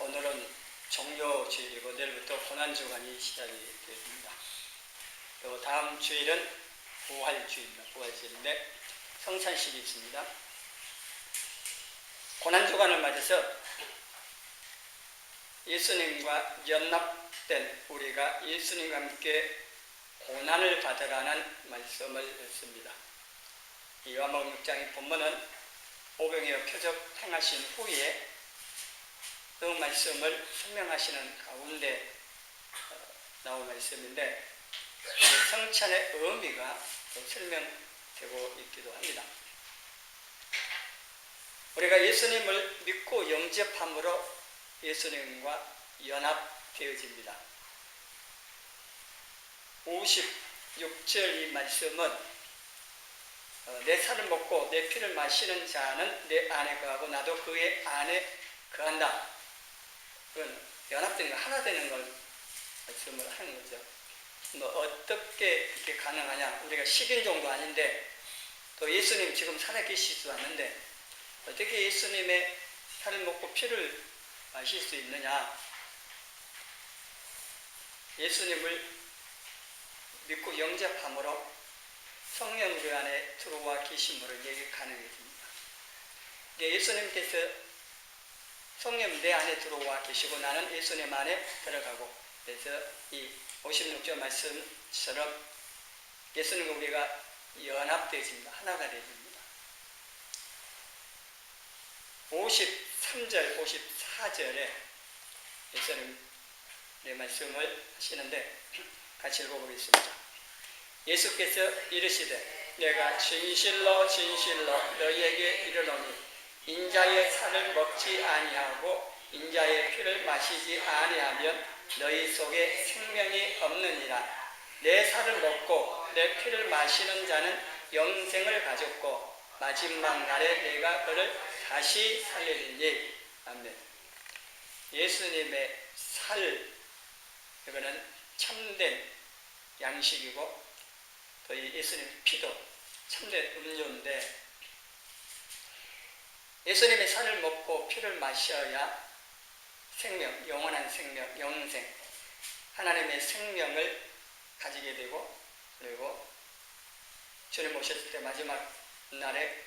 오늘은 종료주일이고 내일부터 고난주간이 시작이 됩니다. 또 다음 주일은 부활주일입니다. 부활주일인데 성찬식이 있습니다. 고난주간을 맞아서 예수님과 연합된 우리가 예수님과 함께 고난을 받으라는 말씀을 했습니다. 이 요한복음 6장의 본문은 오병이어 표적 행하신 후에 그 말씀을 설명하시는 가운데 나온 말씀인데 성찬의 의미가 설명되고 있기도 합니다. 우리가 예수님을 믿고 영접함으로 예수님과 연합되어집니다. 56절 이 말씀은 내 살을 먹고 내 피를 마시는 자는 내 안에 거하고 나도 그의 안에 거한다. 그건 연합되는 거, 하나 되는 걸 말씀을 하는 거죠. 어떻게 이렇게 가능하냐? 우리가 식인종도 아닌데 또 예수님 지금 살아계시지도 않는데 어떻게 예수님의 살을 먹고 피를 마실 수 있느냐? 예수님을 믿고 영접함으로 성령 우리 안에 들어와 계심으로 이게 가능해집니다. 예수님께서 성령 내 안에 들어와 계시고 나는 예수님 안에 들어가고, 그래서 이 56절 말씀처럼 예수님과 우리가 연합되어집니다. 하나가 되어집니다. 53절, 54절에 예수님의 말씀을 하시는데 같이 읽어보겠습니다. 예수께서 이르시되 내가 진실로 진실로 너희에게 이르노니 인자의 살을 먹지 아니하고 인자의 피를 마시지 아니하면 너희 속에 생명이 없느니라. 내 살을 먹고 내 피를 마시는 자는 영생을 가졌고 마지막 날에 내가 그를 다시 살리리니. 아멘. 예수님의 살, 이거는 참된 양식이고 또 이 예수님의 피도 참된 음료인데 예수님의 살을 먹고 피를 마셔야 생명, 영원한 생명, 영생, 하나님의 생명을 가지게 되고, 그리고 주님 오셨을 때 마지막 날에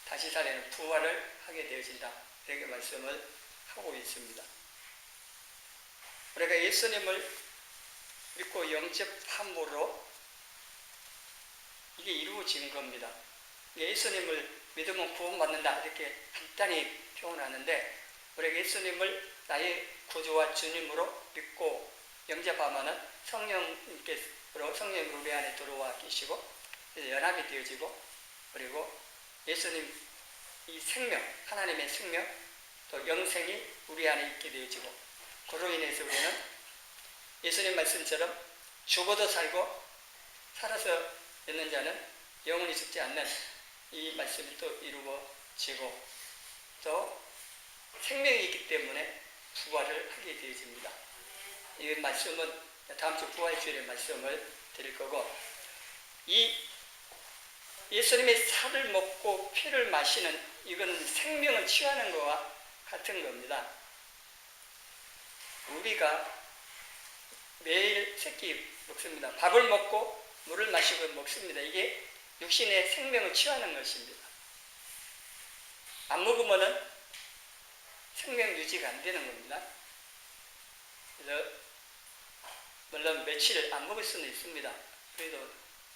다시 살리는 부활을 하게 되어진다. 이렇게 말씀을 하고 있습니다. 우리가 예수님을 믿고 영접함으로 이게 이루어진 겁니다. 예수님을 믿으면 구원받는다 이렇게 간단히 표현하는데 우리가 예수님을 나의 구주와 주님으로 믿고 영접하면은 성령이 우리 안에 들어와 계시고 연합이 되어지고, 그리고 예수님 이 생명, 하나님의 생명 또 영생이 우리 안에 있게 되어지고, 그로 인해서 우리는 예수님 말씀처럼 죽어도 살고 살아서 있는 자는 영원히 죽지 않는 이 말씀이 또 이루어지고 또 생명이 있기 때문에 부활을 하게 되어집니다. 이 말씀은 다음 주 부활주일에 말씀을 드릴 거고, 이 예수님의 살을 먹고 피를 마시는 이건 생명을 취하는 것과 같은 겁니다. 우리가 매일 새끼 먹습니다. 밥을 먹고 물을 마시고 먹습니다. 이게 육신의 생명을 취하는 것입니다. 안 먹으면은 생명 유지가 안 되는 겁니다. 그래서 물론 며칠 안 먹을 수는 있습니다. 그래도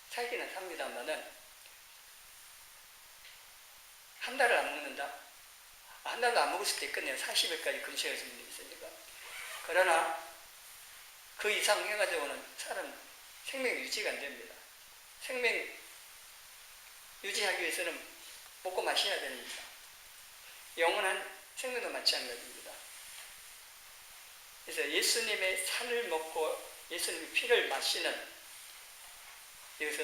살기는 삽니다만은 한 달을 안 먹는다? 한 달도 안 먹을 수도 있겠네요. 40일까지 금식할 수 있으니까. 그러나 그 이상 해가지고는 사람 생명 유지가 안 됩니다. 생명 유지하기 위해서는 먹고 마셔야 됩니다. 영원한 생명도 마찬가지입니다. 그래서 예수님의 살을 먹고 예수님의 피를 마시는, 여기서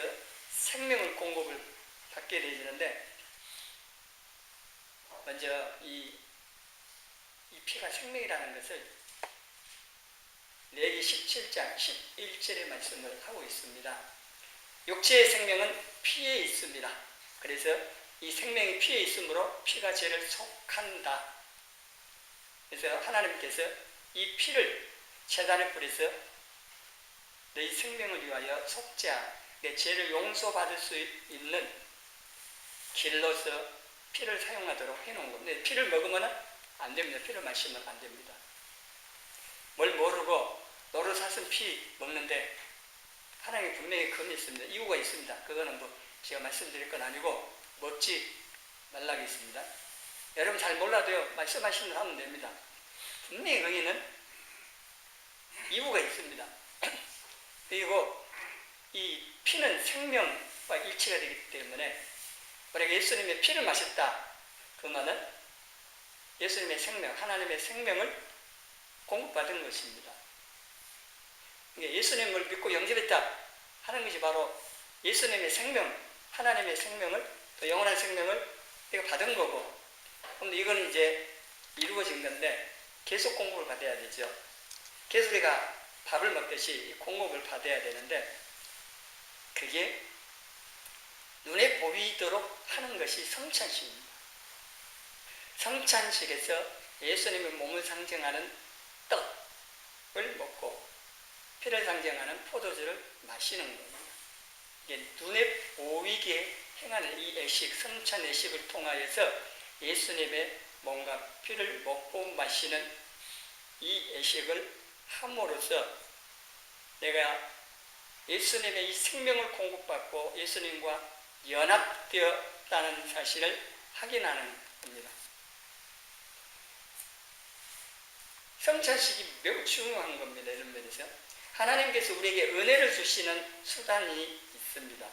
생명을 공급을 받게 되어지는데, 먼저 이 피가 생명이라는 것을 레위기 17장 11절의 말씀을 하고 있습니다. 육체의 생명은 피에 있습니다. 그래서 이 생명이 피에 있으므로 피가 죄를 속한다. 그래서 하나님께서 이 피를 제단에 뿌려서 너희 생명을 위하여 속죄하, 내 죄를 용서받을 수 있는 길로서 피를 사용하도록 해놓은 겁니다. 피를 먹으면 안 됩니다. 피를 마시면 안 됩니다. 뭘 모르고 노릇사슴 피 먹는데 하나님이 분명히 금이 있습니다. 이유가 있습니다. 그거는 뭐 제가 말씀드릴 건 아니고 먹지 말라고 있습니다. 여러분 잘 몰라도요, 말씀하시면 하면 됩니다. 분명히 거기는 이유가 있습니다. 그리고 이 피는 생명과 일치가 되기 때문에 만약에 예수님의 피를 마셨다 그러면은 예수님의 생명, 하나님의 생명을 공급받은 것입니다. 예수님을 믿고 영접했다 하는 것이 바로 예수님의 생명, 하나님의 생명을, 또 영원한 생명을 내가 받은 거고, 그런데 이건 이제 이루어진 건데 계속 공급을 받아야 되죠. 계속 우리가 밥을 먹듯이 공급을 받아야 되는데 그게 눈에 보이도록 하는 것이 성찬식입니다. 성찬식에서 예수님의 몸을 상징하는 떡을 먹고 피를 상징하는 포도주를 마시는 겁니다. 이게 눈에 보이게 행하는 이 애식, 성찬 애식을 통하여서 예수님의 몸과 피를 먹고 마시는 이 애식을 함으로써 내가 예수님의 이 생명을 공급받고 예수님과 연합되었다는 사실을 확인하는 겁니다. 성찬식이 매우 중요한 겁니다. 이런 면에서 하나님께서 우리에게 은혜를 주시는 수단이 있습니다.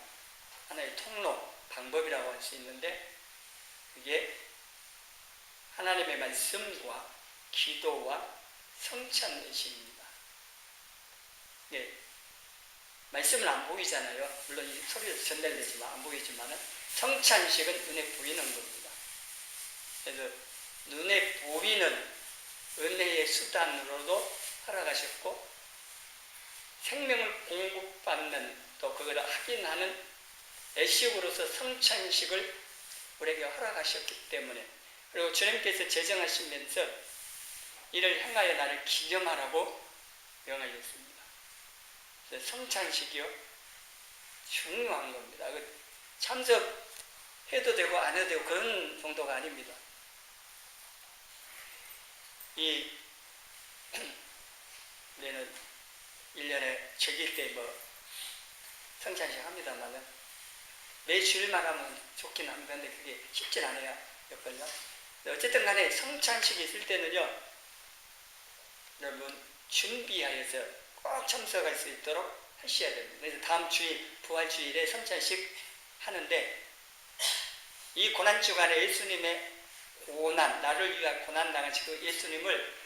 하나의 통로, 방법이라고 할 수 있는데 그게 하나님의 말씀과 기도와 성찬식입니다. 예, 말씀은 안 보이잖아요. 물론 이 소리에서 전달되지만 안 보이지만 성찬식은 눈에 보이는 겁니다. 그래서 눈에 보이는 은혜의 수단으로도 살아가셨고 생명을 공급받는 또 그걸 확인하는 애식으로서 성찬식을 우리에게 허락하셨기 때문에, 그리고 주님께서 제정하시면서 이를 행하여 나를 기념하라고 명하셨습니다. 성찬식이요 중요한 겁니다. 참석해도 되고 안 해도 되고 그런 정도가 아닙니다. 우리는 1년에 적일 때 성찬식 합니다만 매 주일만 하면 좋긴 합니다. 근데 그게 쉽진 않아요. 몇 번요. 어쨌든 간에 성찬식이 있을 때는요, 여러분 준비하여서 꼭 참석할 수 있도록 하셔야 됩니다. 그래서 다음 주일, 부활주일에 성찬식 하는데 이 고난주간에 예수님의 고난, 나를 위한 고난당하신 그 예수님을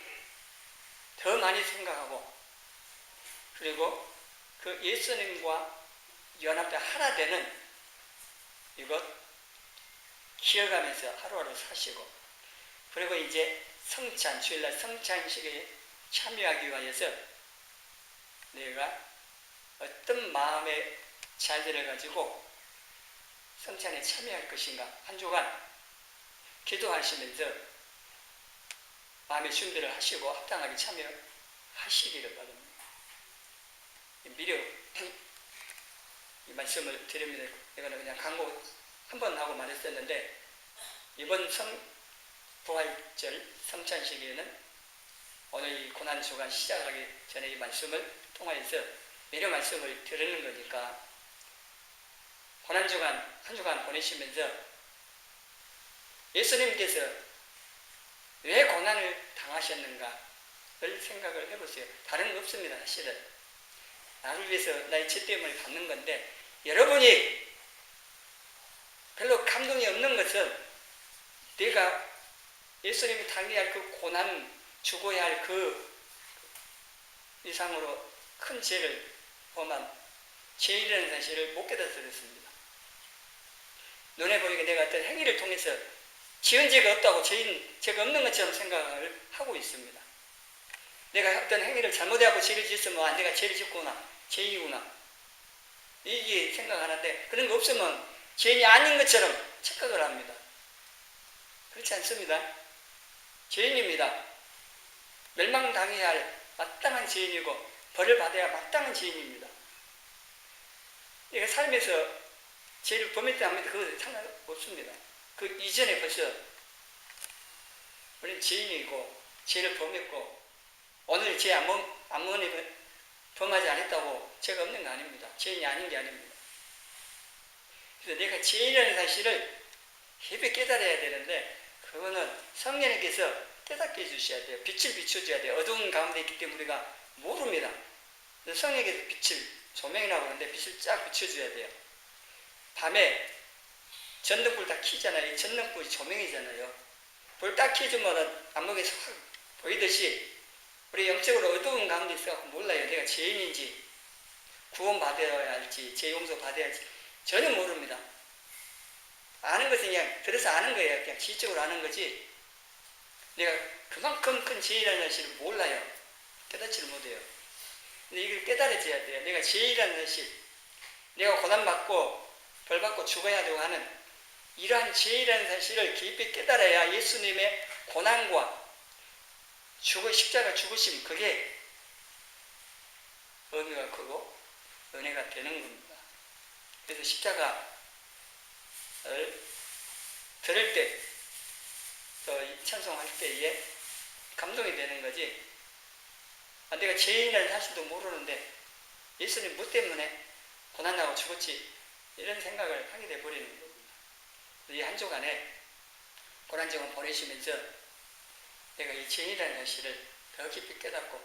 더 많이 생각하고 그리고 그 예수님과 연합돼 하나 되는 이것 기억하면서 하루하루 사시고, 그리고 이제 성찬, 주일날 성찬식에 참여하기 위해서 내가 어떤 마음의 자세를 가지고 성찬에 참여할 것인가 한 주간 기도하시면서 마음의 준비를 하시고 합당하게 참여하시기를 바랍니다. 미리 이 말씀을 드립니다. 이거는 그냥 광고 한 번 하고 말했었는데 이번 부활절 성찬식에는 오늘 이 고난주간 시작하기 전에 이 말씀을 통하여서 미리 말씀을 드리는 거니까 고난주간 한 주간 보내시면서 예수님께서 왜 고난을 당하셨는가를 생각을 해보세요. 다른 거 없습니다. 사실은 나를 위해서 나의 죄 때문에 받는 건데, 여러분이 별로 감동이 없는 것은 내가 예수님이 당해야 할 그 고난, 죽어야 할 그 이상으로 큰 죄를 범한 죄인이라는 사실을 못 깨닫아서 그렇습니다. 눈에 보이게 내가 어떤 행위를 통해서 지은 죄가 없다고 죄가 없는 것처럼 생각을 하고 있습니다. 내가 어떤 행위를 잘못해갖고 죄를 짓으면 내가 죄를 짓구나, 죄이구나 이게 생각하는데, 그런 거 없으면 죄인이 아닌 것처럼 착각을 합니다. 그렇지 않습니다. 죄인입니다. 멸망당해야 할 마땅한 죄인이고 벌을 받아야 마땅한 죄인입니다. 그러니까 삶에서 죄를 범했다 하면 그거 상관없습니다. 그 이전에 벌써 우리는 죄인이고 죄를 범했고 오늘 죄 아무리 범하지 않았다고 죄가 없는 거 아닙니다. 죄인이 아닌 게 아닙니다. 그래서 내가 죄인이라는 사실을 깊이 깨달아야 되는데 그거는 성령님께서 깨닫게 해주셔야 돼요. 빛을 비춰줘야 돼요. 어두운 가운데 있기 때문에 우리가 모릅니다. 그래서 성령님께서 빛을 조명이라고 하는데 빛을 쫙 비춰줘야 돼요. 밤에 전등불 다 켜잖아요. 이 전등불이 조명이잖아요. 불 딱 켜주면 안목에서 확 보이듯이 우리 영적으로 어두운 가운데 있어서 몰라요. 내가 죄인인지 구원받아야 할지 죄 용서 받아야 할지 전혀 모릅니다. 아는 것은 그냥 들어서 아는 거예요. 그냥 지적으로 아는 거지 내가 그만큼 큰 죄인이라는 사실을 몰라요. 깨닫지를 못해요. 근데 이걸 깨달아져야 돼요. 내가 죄인이라는 사실, 내가 고난받고 벌받고 죽어야 되고 하는 이러한 죄인이라는 사실을 깊이 깨달아야 예수님의 고난과 십자가 죽으심 그게 의미가 크고 은혜가 되는 겁니다. 그래서 십자가를 들을 때 또 찬송할 때에 감동이 되는 거지 내가 죄인이라는 사실도 모르는데 예수님 뭐 때문에 고난하고 죽었지 이런 생각을 하게 돼버리는 겁니다. 이 한 주간에 고난정을 보내시면서 내가 이 죄인이라는 사실을 더 깊이 깨닫고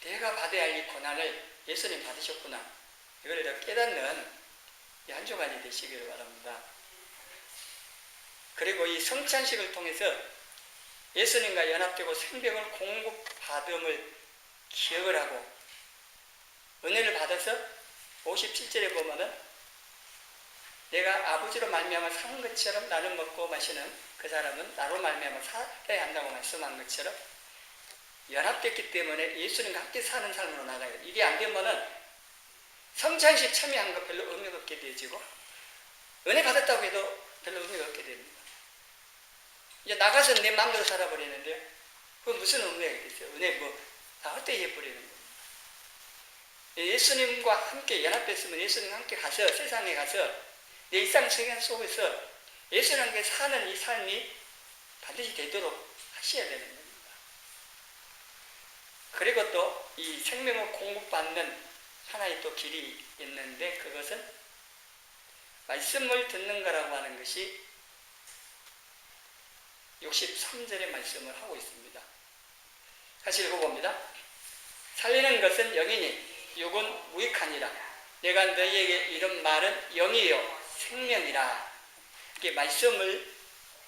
내가 받아야 할 이 고난을 예수님 받으셨구나 이걸 더 깨닫는 이 한 주간이 되시기를 바랍니다. 그리고 이 성찬식을 통해서 예수님과 연합되고 생명을 공급받음을 기억을 하고 은혜를 받아서 57절에 보면은 내가 아버지로 말미암아 산 것처럼 나를 먹고 마시는 그 사람은 나로 말미암아 살아야 한다고 말씀한 것처럼 연합됐기 때문에 예수님과 함께 사는 삶으로 나가요. 이게 안 되면은 성찬식 참여한 거 별로 의미가 없게 되어지고 은혜 받았다고 해도 별로 의미가 없게 됩니다. 이제 나가서 내 마음대로 살아버리는데요. 그건 무슨 의미가 있겠어요? 은혜 다 헛되이 해버리는 겁니다. 예수님과 함께 연합됐으면 예수님과 함께 가서 세상에 가서 내 일상생활 속에서 예수님과 함께 사는 이 삶이 반드시 되도록 하셔야 되는 겁니다. 그리고 또 이 생명을 공급받는 하나의 또 길이 있는데 그것은 말씀을 듣는 거라고 하는 것이 63절의 말씀을 하고 있습니다. 다시 읽어봅니다. 살리는 것은 영이니 육은 무익하니라. 내가 너희에게 이런 말은 영이요 생명이라. 이게 말씀을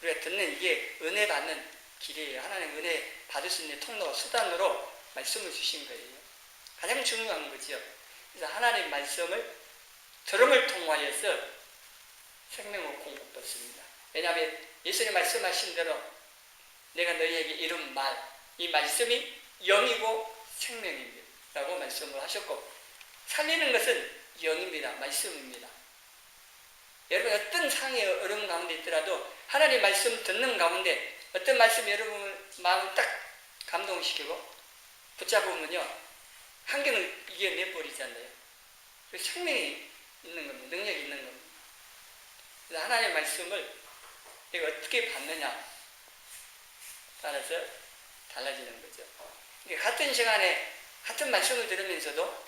우리가 듣는 이게 은혜 받는 길이에요. 하나님 은혜 받을 수 있는 통로, 수단으로 말씀을 주신 거예요. 가장 중요한 거죠. 그래서 하나님 말씀을 들음을 통하여서 생명을 공급받습니다. 왜냐하면 예수님 말씀하신 대로 내가 너희에게 이룬 말, 이 말씀이 영이고 생명입니다. 라고 말씀을 하셨고 살리는 것은 영입니다. 말씀입니다. 여러분 어떤 상황의 어려움 가운데 있더라도 하나님 말씀 듣는 가운데 어떤 말씀이 여러분을 마음을 딱 감동시키고 붙잡으면요 환경을 이겨내버리잖아요. 그래서 생명이 있는 겁니다. 능력이 있는 겁니다. 그래서 하나님의 말씀을 내가 어떻게 받느냐 따라서 달라지는 거죠. 그러니까 같은 시간에 같은 말씀을 들으면서도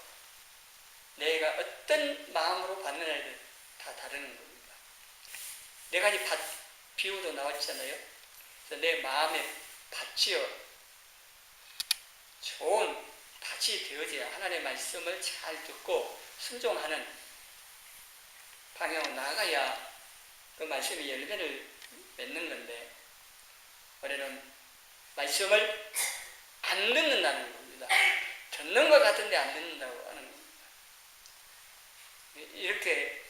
내가 어떤 마음으로 받느냐를 다 다르는 겁니다. 네 가지 비유도 나왔잖아요. 그래서 내 마음에 밭이요 좋은 밭이 되어져야 하나님의 말씀을 잘 듣고 순종하는 방향으로 나아가야 그 말씀이 열매를 맺는 건데 우리는 말씀을 안 듣는다는 겁니다. 듣는 것 같은데 안 듣는다고 하는 겁니다. 이렇게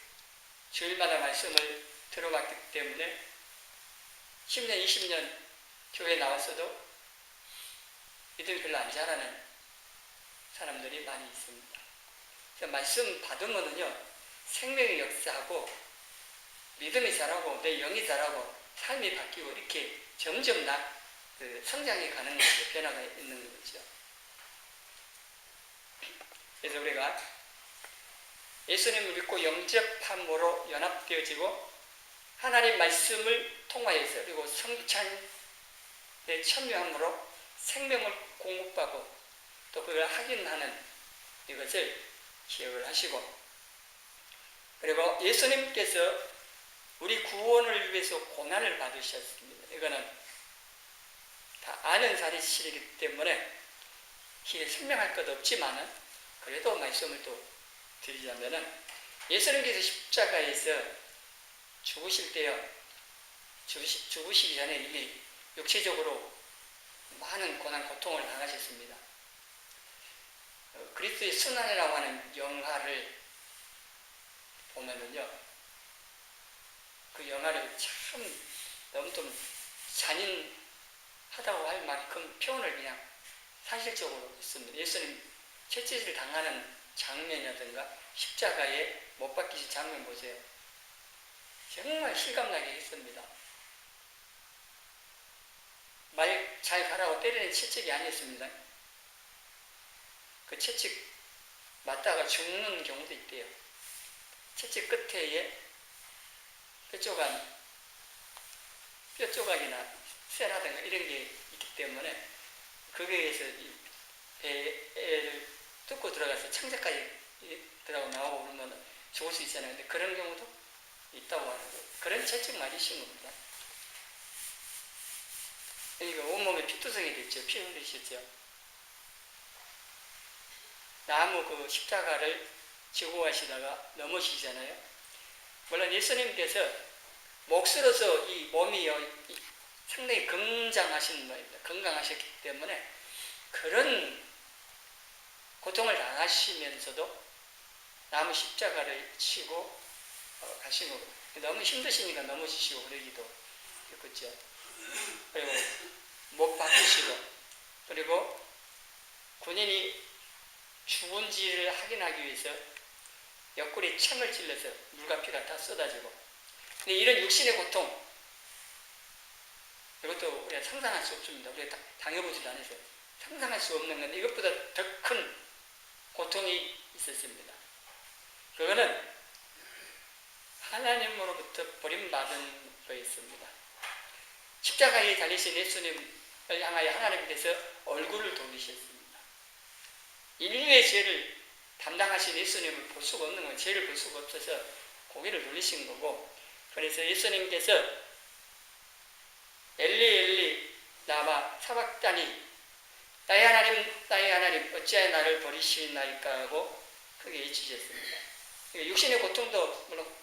주일마다 말씀을 들어봤기 때문에 10년, 20년 교회에 나왔어도 믿음이 별로 안 자라는 사람들이 많이 있습니다. 그래서 말씀 받으면은요, 생명의 역사하고 믿음이 자라고 내 영이 자라고 삶이 바뀌고 이렇게 점점 성장이 가는 거죠. 변화가 있는 거죠. 그래서 우리가 예수님을 믿고 영접함으로 연합되어지고 하나님 말씀을 통하여서 그리고 성찬에 참여함으로 생명을 공급하고 또 그걸 확인하는 이것을 기억을 하시고, 그리고 예수님께서 우리 구원을 위해서 고난을 받으셨습니다. 이거는 다 아는 사실이기 때문에 길 설명할 것 없지만은 그래도 말씀을 또 드리자면은 예수님께서 십자가에서 죽으실 때요, 죽으시기 전에 이미 육체적으로 많은 고난, 고통을 당하셨습니다. 그리스도의 순환이라고 하는 영화를 보면은요, 그 영화를 참 너무 좀 잔인하다고 할 만큼 표현을 그냥 사실적으로 했습니다. 예수님 채찍을 당하는 장면이라든가 십자가에 못 박히신 장면 보세요. 정말 실감나게 했습니다. 말 잘 가라고 때리는 채찍이 아니었습니다. 그 채찍 맞다가 죽는 경우도 있대요. 채찍 끝에 뼈 조각이나 쇠라든가 이런 게 있기 때문에 거기에 의해서 배를 뚫고 들어가서 창자까지 들어가고 나오고 그러면 죽을 수 있잖아요. 근데 그런 경우도 있다고 하는 거예요. 그런 채찍 맞으신 겁니다. 그러니까 온몸에 피투성이 됐죠. 피 흘리셨죠. 나무 그 십자가를 지고 가시다가 넘어지잖아요. 물론 예수님께서 몫으로서 이 몸이요, 상당히 건강하신 분입니다. 건강하셨기 때문에 그런 고통을 당하시면서도 나무 십자가를 치고 가신 거고, 너무 힘드시니까 넘어지시고 그러기도 했겠죠. 그리고 못 박히시고, 그리고 군인이 죽은지를 확인하기 위해서 옆구리에 창을 찔러서 물과 피가 다 쏟아지고, 근데 이런 육신의 고통, 이것도 우리가 상상할 수 없습니다. 우리가 당해보지도 않아서 상상할 수 없는 건데 이것보다 더 큰 고통이 있었습니다. 그거는 하나님으로부터 버림받은 거였습니다. 십자가에 달리신 예수님을 향하여 하나님께서 얼굴을 돌리셨습니다. 인류의 죄를 담당하신 예수님을 볼 수가 없는 거예요. 죄를 볼 수가 없어서 고개를 돌리신 거고, 그래서 예수님께서 엘리 엘리 라마 사박다니, 나의 하나님 어찌하여 나를 버리시나이까 하고 크게 외치셨습니다. 육신의 고통도 물론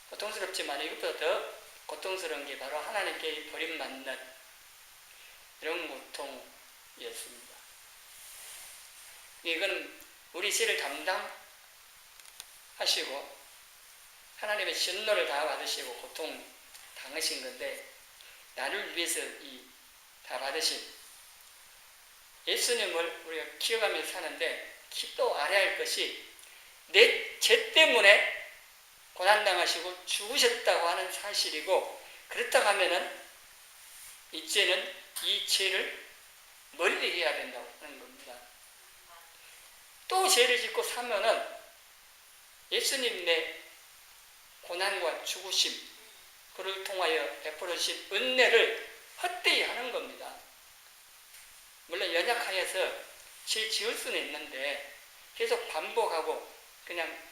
고통스럽지만 이것보다 더 고통스러운 게 바로 하나님께 버림받는 이런 고통이었습니다. 이건 우리 죄를 담당하시고 하나님의 진노를 다 받으시고 고통 당하신 건데, 나를 위해서 다 받으신 예수님을 우리가 기억하면서 사는데, 또 알아야 할 것이 내 죄 때문에 고난당하시고 죽으셨다고 하는 사실이고, 그렇다고 하면은 이제는 이 죄를 멀리 해야 된다고 하는 겁니다. 또 죄를 짓고 사면은 예수님 내 고난과 죽으심, 그를 통하여 베풀어 주신 은혜를 헛되이 하는 겁니다. 물론 연약하여서 죄 지을 수는 있는데 계속 반복하고 그냥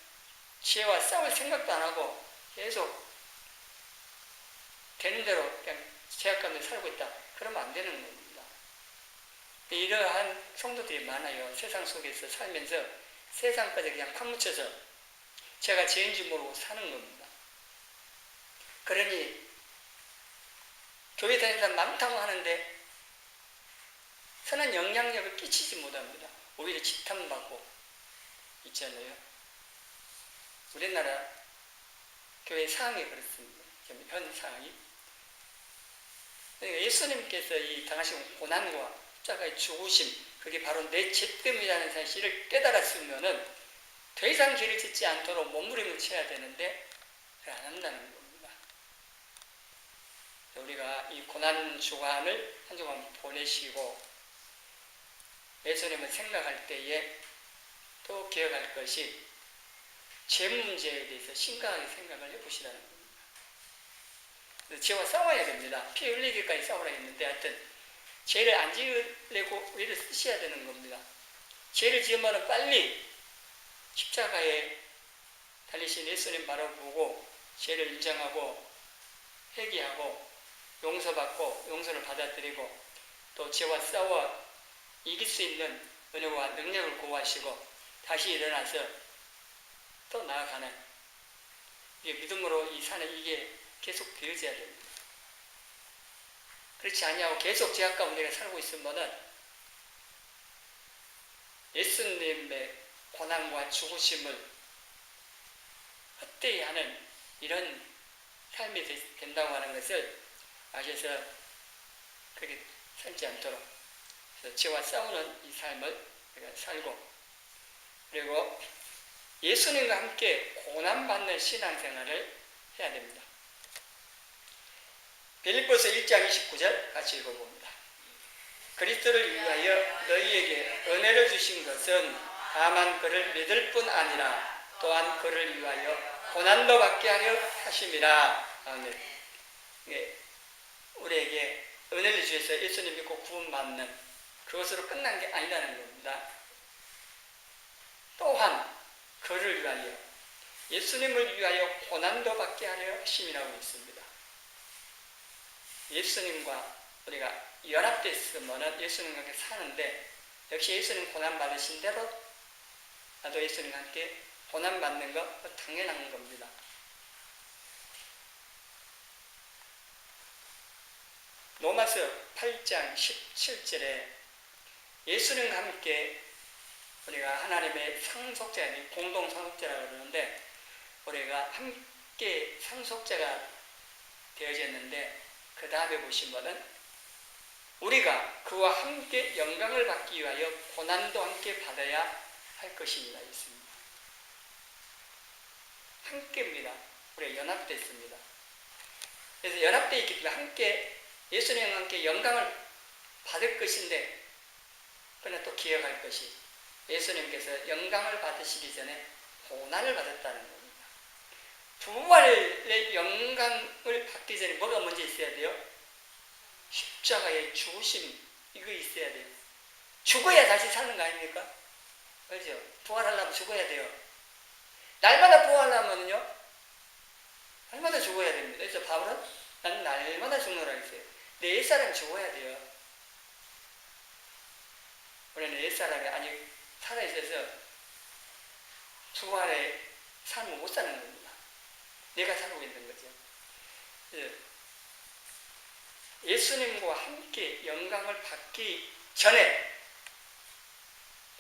죄와 싸울 생각도 안 하고 계속 되는 대로 그냥 죄악감에 살고 있다. 그러면 안 되는 겁니다. 이러한 성도들이 많아요. 세상 속에서 살면서 세상까지 그냥 파묻혀서 제가 죄인지 모르고 사는 겁니다. 그러니 교회 다니는 사람 많다고 하는데 선한 영향력을 끼치지 못합니다. 오히려 지탄받고 있잖아요. 우리나라 교회 상황이 그렇습니다. 현 상황이. 그러니까 예수님께서 이 당하신 고난과 십자가의 죽으심, 그게 바로 내 죄 때문이라는 사실을 깨달았으면은 더 이상 죄를 짓지 않도록 몸부림을 쳐야 되는데 안 한다는 겁니다. 우리가 이 고난 주간을 한 주간 보내시고 예수님을 생각할 때에 또 기억할 것이 죄 문제에 대해서 심각하게 생각을 해보시라는 겁니다. 죄와 싸워야 됩니다. 피 흘리기까지 싸우라 했는데 하여튼 죄를 안 지으려고 애를 쓰셔야 되는 겁니다. 죄를 지으면 빨리 십자가에 달리신 예수님 바로 보고 죄를 인정하고 회개하고 용서받고 용서를 받아들이고 또 죄와 싸워 이길 수 있는 은혜와 능력을 구하시고 다시 일어나서 또 나아가는 이게 믿음으로 이 산에 이게 계속 되어져야 됩니다. 그렇지 아니하고 계속 죄악 가운데 우리가 살고 있으면은 예수님의 고난과 죽으심을 헛되이 하는 이런 삶이 된다고 하는 것을 아셔서 그렇게 살지 않도록 죄와 싸우는 이 삶을 우리가 살고 그리고 예수님과 함께 고난받는 신앙생활을 해야 됩니다. 빌립보서 1장 29절 같이 읽어봅니다. 그리스도를 위하여 너희에게 은혜를 주신 것은 다만 그를 믿을 뿐 아니라 또한 그를 위하여 고난도 받게 하려 하심이라. 아멘. 예, 우리에게 은혜를 주셔서 예수님 믿고 구원받는 그것으로 끝난 게 아니라는 겁니다. 또한 그를 위하여 예수님을 위하여 고난도 받게 하려 하심이라고 있습니다. 예수님과 우리가 연합됐으면 예수님과 함께 사는데 역시 예수님 고난 받으신 대로 나도 예수님과 함께 고난 받는 거 당연한 겁니다. 로마서 8장 17절에 예수님과 함께 우리가 하나님의 상속자, 공동 상속자라고 그러는데 우리가 함께 상속자가 되어졌는데 그 다음에 보시면은 우리가 그와 함께 영광을 받기 위하여 고난도 함께 받아야 할 것입니다. 있습니다. 함께입니다. 우리가 연합됐습니다. 그래서 연합되어 있기 때문에 함께 예수님과 함께 영광을 받을 것인데 그러나 또 기억할 것이 예수님께서 영광을 받으시기 전에 고난을 받았다는 겁니다. 부활의 영광을 받기 전에 뭐가 먼저 있어야 돼요? 십자가의 죽으심 이거 있어야 돼요. 죽어야 다시 사는 거 아닙니까? 그렇죠? 부활하려면 죽어야 돼요. 날마다 부활하면요 날마다 죽어야 됩니다. 그래서 바울은 나는 날마다 죽노라 했어요. 내 옛사람이 죽어야 돼요. 우리는 옛사람이 아직 살아있어서 부활의 삶을 못 사는 겁니다. 내가 살고 있는 거죠. 예수님과 함께 영광을 받기 전에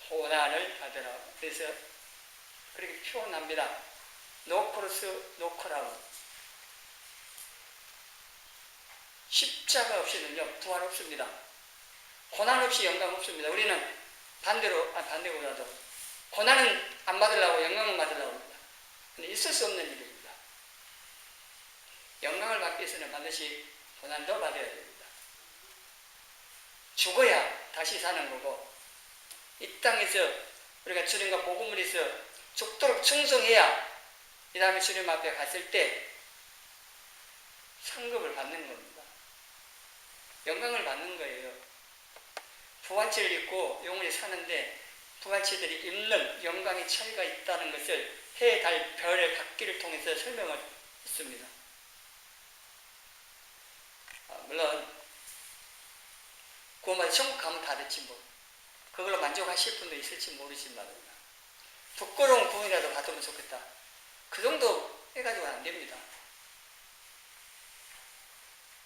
고난을 받으라. 그래서 그렇게 표현합니다. 노크로스 노크라운. 십자가 없이는요 부활 없습니다. 고난 없이 영광 없습니다. 우리는 반대보다도 고난은 안 받으려고 영광을 받으려고 합니다. 근데 있을 수 없는 일입니다. 영광을 받기 위해서는 반드시 고난도 받아야 됩니다. 죽어야 다시 사는 거고 이 땅에서 우리가 주님과 복음을 해서 죽도록 충성해야 이 다음에 주님 앞에 갔을 때 상급을 받는 겁니다. 영광을 받는 거예요. 부활체를 입고 영원히 사는데 부활체들이 입는 영광의 차이가 있다는 것을 해, 달, 별의 각기를 통해서 설명을 했습니다. 물론 구원받아 천국 가면 다 됐지 뭐 그걸로 만족하실 분도 있을지 모르지만 부끄러운 구원이라도 받으면 좋겠다. 그 정도 해가지고는 안 됩니다.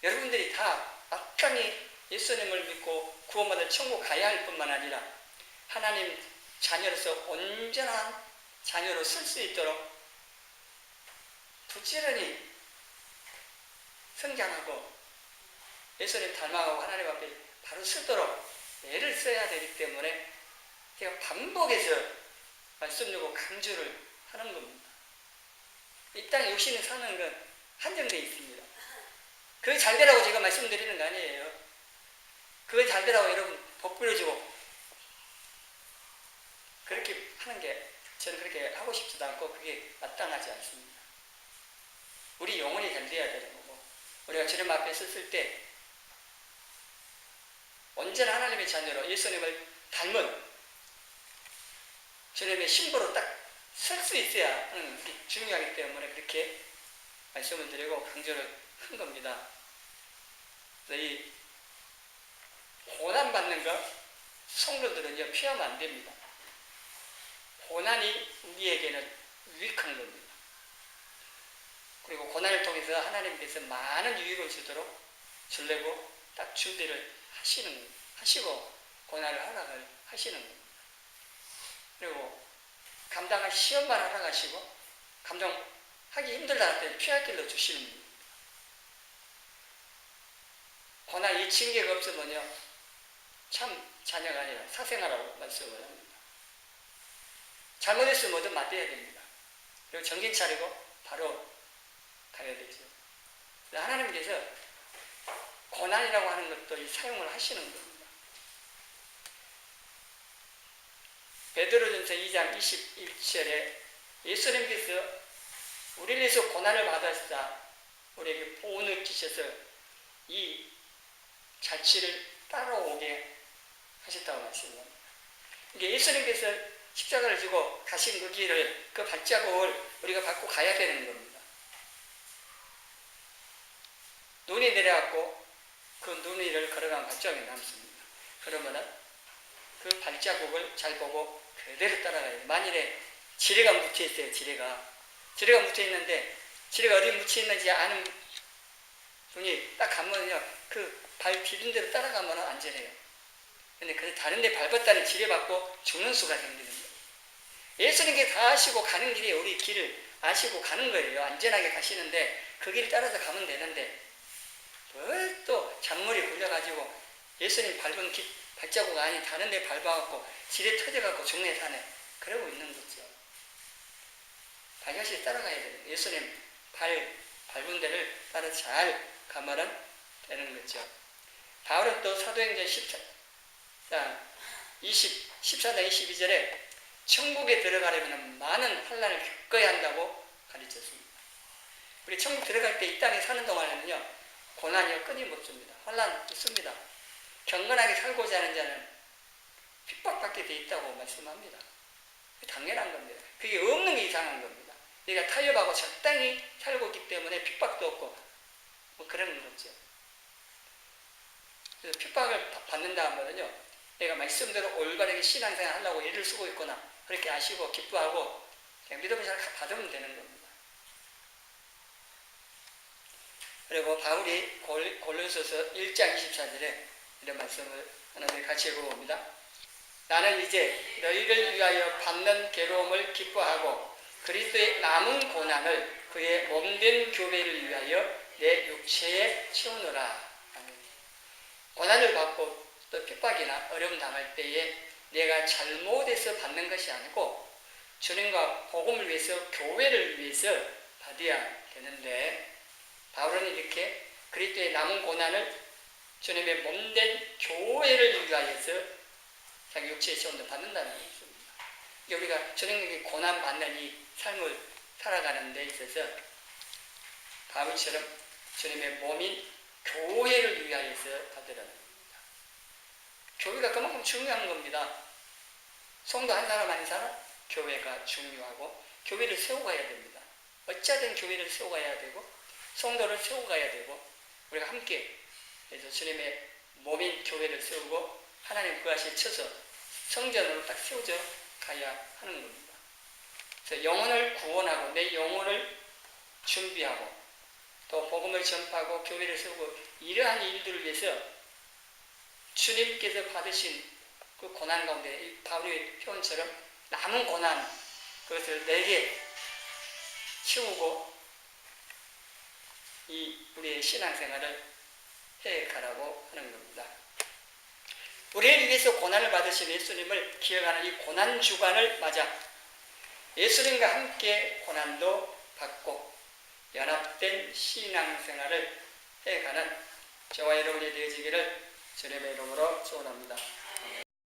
여러분들이 다 마땅히 예수님을 믿고 구원받아 천국 가야 할 뿐만 아니라 하나님 자녀로서 온전한 자녀로 쓸 수 있도록 부지런히 성장하고 예수님 닮아가고 하나님 앞에 바로 쓰도록 애를 써야 되기 때문에 제가 반복해서 말씀 주고 강조를 하는 겁니다. 이 땅에 육신을 사는 건 한정되어 있습니다. 그거 잘 되라고 제가 말씀드리는 거 아니에요. 그거 잘 되라고 여러분 복 부려주고 그렇게 하는 게 저는 그렇게 하고 싶지도 않고 그게 마땅하지 않습니다. 우리 영혼이 잘 돼야 되는 거고 우리가 주님 앞에 섰을 때 언제나 하나님의 자녀로 예수님을 닮은 주님의 신부로 딱 설 수 있어야 중요하기 때문에 그렇게 말씀을 드리고 강조를 한 겁니다. 이 고난받는 것 성도들은요 피하면 안 됩니다. 고난이 우리에게는 유익한 겁니다. 그리고 고난을 통해서 하나님께서 많은 유익을 주려고 딱 준비를 하시고 고난을 허락을 하시는 겁니다. 그리고 감당할 시험만 허락하시고 감당하기 힘들다 할 때 피할 길로 주시는 겁니다. 고난 이 징계가 없으면요 참 자녀가 아니라 사생아라고 말씀을 합니다. 잘못했으면 뭐든 맞대야 됩니다. 그리고 정신 차리고 바로 가야 되죠. 하나님께서 고난이라고 하는 것도 사용을 하시는 겁니다. 베드로전서 2장 21절에 예수님께서 우리를 위해서 고난을 받으시다 우리에게 보온을 주셔서 이 자취를 따라오게 하셨다고 말씀합니다. 이게 예수님께서 십자가를 지고 가신 그 길을 그 발자국을 우리가 밟고 가야 되는 겁니다. 눈이 내려갖고 그 눈 위를 걸어간 발자국이 남습니다. 그러면은 그 발자국을 잘 보고 그대로 따라가야 돼요. 만일에 지뢰가 묻혀있어요. 지뢰가 묻혀있는데 지뢰가 어디 묻혀있는지 아는 분이 딱 가면요 그 발 디딘 대로 따라가면 안전해요. 근데 그 다른 데 밟았다는 지뢰받고 죽는 수가 생기는 거예요. 예수님께 다 아시고 가는 길이 우리 길을 아시고 가는 거예요. 안전하게 가시는데 그 길 따라서 가면 되는데 뭘 또 잔머리 굴려가지고 예수님 밟은 발자국 아닌 다른 데 밟아갖고 지뢰 터져갖고 죽네 사네 그러고 있는 거죠. 발견시 따라가야 돼요. 예수님 밟은 데를 따라 잘 가면 되는 거죠. 바울은 또 사도행전 14장 22절에 천국에 들어가려면 많은 환난을 겪어야 한다고 가르쳤습니다. 우리 천국 들어갈 때 이 땅에 사는 동안에는요 고난이 끊임없습니다. 환난 있습니다. 경건하게 살고자 하는 자는 핍박받게 돼 있다고 말씀합니다. 당연한 겁니다. 그게 없는 게 이상한 겁니다. 내가 타협하고 적당히 살고 있기 때문에 핍박도 없고 뭐 그런 거죠. 그래서 핍박을 받는다 하면요 내가 말씀대로 올바르게 신앙생활 하려고 애를 쓰고 있구나 그렇게 아시고 기뻐하고 그냥 믿음을 잘 받으면 되는 겁니다. 그리고 바울이 골로새서 1장 24절에 이런 말씀을 하나님 같이 읽어봅니다. 나는 이제 너희를 위하여 받는 괴로움을 기뻐하고 그리스도의 남은 고난을 그의 몸된 교회를 위하여 내 육체에 채우노라. 고난을 받고 또 핍박이나 어려움 당할 때에 내가 잘못해서 받는 것이 아니고 주님과 복음을 위해서 교회를 위해서 받아야 되는데 바울은 이렇게 그리스도의 남은 고난을 주님의 몸된 교회를 위하여서 자기 육체의 시험도 받는다는 것입니다. 우리가 주님에게 고난 받는 이 삶을 살아가는 데 있어서 바울처럼 주님의 몸인 교회를 위하여서 받으라는 겁니다. 교회가 그만큼 중요한 겁니다. 성도 한 사람 한 사람 교회가 중요하고 교회를 세워가야 됩니다. 어찌하든 교회를 세워가야 되고 성도를 세워가야 되고 우리가 함께 그래서 주님의 몸인 교회를 세우고 하나님 그 아실 쳐서 성전으로 딱 세워져 가야 하는 겁니다. 그래서 영혼을 구원하고 내 영혼을 준비하고 또 복음을 전파하고 교회를 세우고 이러한 일들을 위해서 주님께서 받으신 그 고난 가운데 이 바울의 표현처럼 남은 고난 그것을 내게 치우고 이 우리의 신앙생활을 해가라고 하는 겁니다. 우리를 위해서 고난을 받으신 예수님을 기억하는 이 고난 주간을 맞아 예수님과 함께 고난도 받고 연합된 신앙생활을 해가는 저와 여러분이 되어지기를 주님의 이름으로 축원합니다.